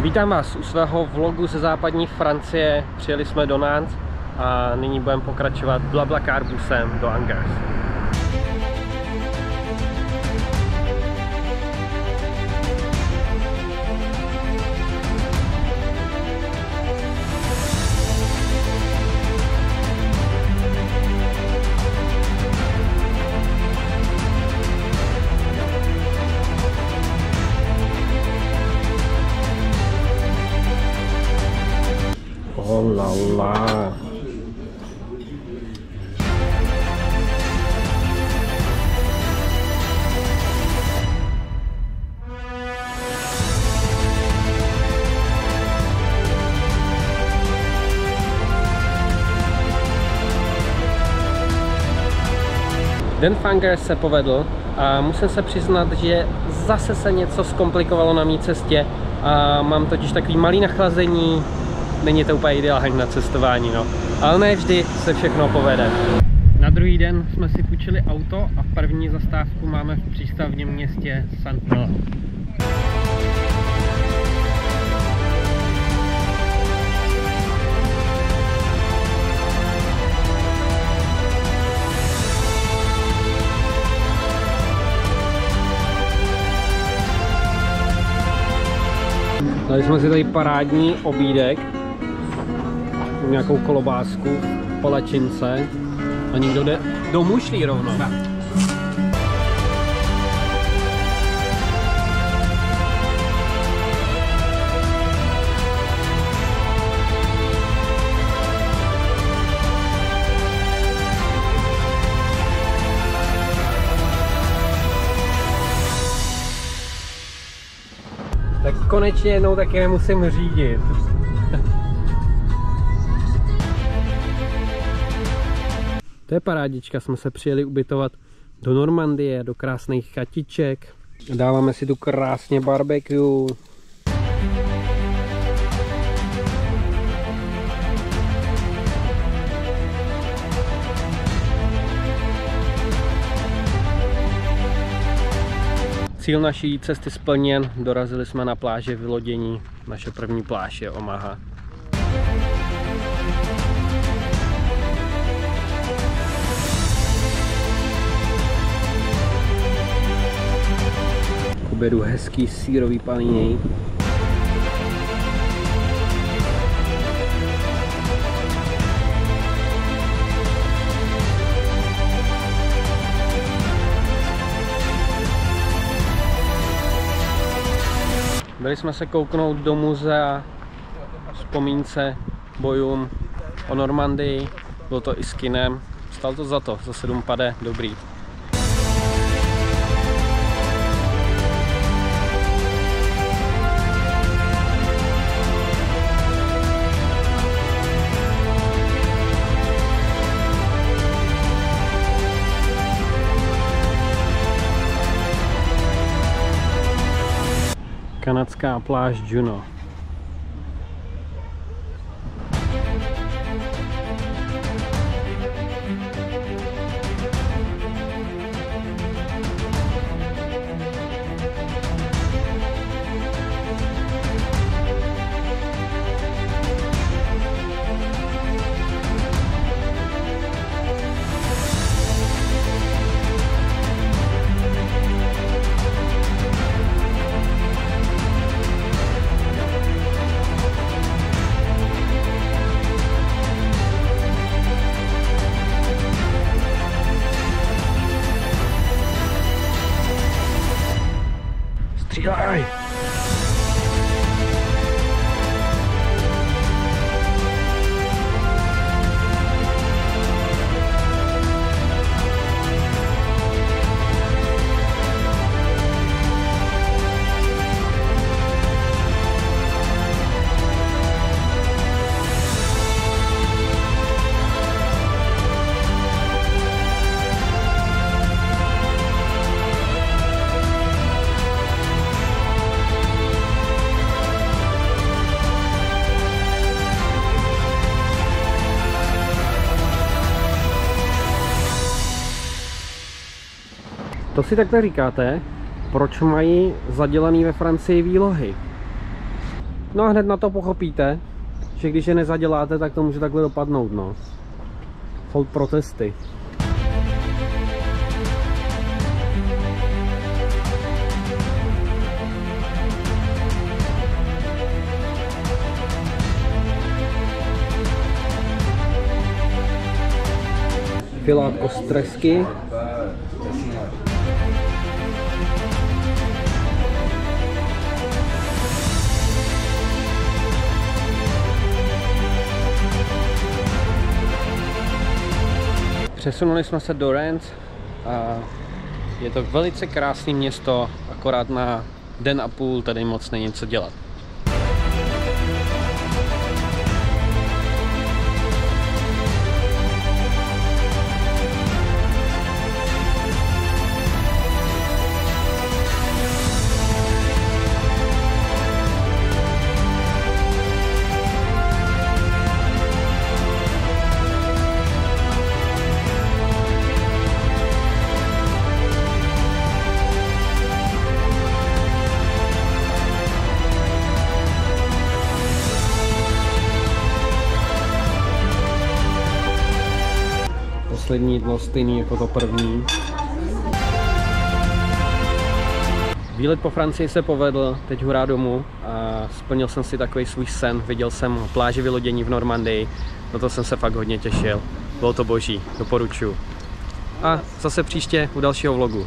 Vítám vás u svého vlogu ze západní Francie. Přijeli jsme do Nantes a nyní budeme pokračovat BlaBlaCar busem do Angers. Oh la la. Den v Angers se povedl a musím se přiznat, že zase se něco zkomplikovalo na mé cestě a mám totiž takový malý nachlazení. Není to úplně ideální na cestování, no. Ale ne vždy se všechno povede. Na druhý den jsme si půjčili auto a první zastávku máme v přístavním městě Saint-Malo. Dali jsme si tady parádní obídek, nějakou kolobásku v palačince a někdo jde do mušlí rovnou. Tak konečně jednou taky nemusím řídit. To je parádička, jsme se přijeli ubytovat do Normandie, do krásných chatiček. Dáváme si tu krásně barbecue. Cíl naší cesty splněn, dorazili jsme na pláže vylodění. Naše první pláž je Omaha. K obědu hezký sýrový panini. Byli jsme se kouknout do muzea vzpomínce bojům o Normandii, bylo to i s kinem, stalo to za to, za 7 pade, dobrý. Kanadská pláž Juno. Střílej! To si takhle říkáte, proč mají zadělaný ve Francii výlohy? No a hned na to pochopíte, že když je nezaděláte, tak to může takhle dopadnout, no. Hold protesty. Filátko z tresky. Přesunuli jsme se do Rennes a je to velice krásné město, akorát na den a půl tady moc není co dělat. Poslední jídlo stejný jako to první. Výlet po Francii se povedl, teď hurá domů a splnil jsem si takový svůj sen. Viděl jsem pláže vylodění v Normandii, na to jsem se fakt hodně těšil. Bylo to boží, doporučuji. A zase příště u dalšího vlogu.